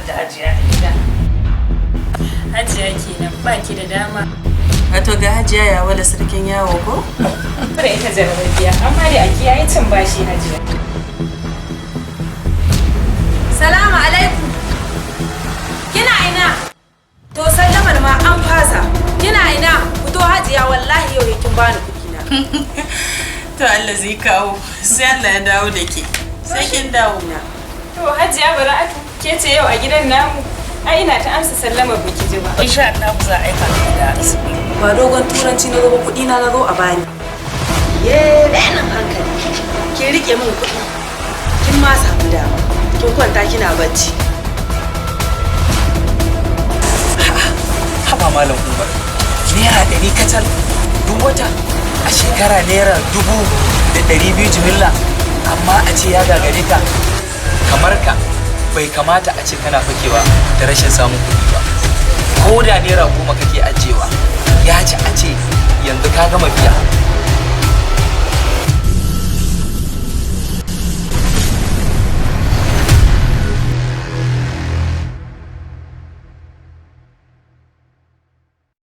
da Hajiya a gida. Hajiya kenan baki da dama. Wato ga Hajiya ya wala sarkin yawo ko? Fara ita jarabiya amma dai a kiyaye cin bashi Hajiya. Salamu alaikum. Kina ina? To sallamar ma an fasa. Kina ina? Fito Hajiya wallahi yau kin bani kuɗi na. To Allah zai kawo sai Allah ya dawo da ke. Sai kin dawo na. To Hajiya Bara'atu ke ce yau a gidan namu. Ai ina ta amsa sallamar biki ji ba. Insha Allah za a aika da asibiti. Ba dogon turanci na zo ba kuɗi na zo a bani. Ye nan hankali. Kin rike min kuɗi. Kin ma samu dama. Kin kwanta kina bacci. Haba malam Umar. Naira 100 kacal duk wata a shekara naira 200 jimilla amma a ce ya gagare ka kamar ka bai kamata a ce kana fakewa da rashin samun kuɗi ba. Ko da naira 10 kake ajiyewa ya ci a ce yanzu ka gama biya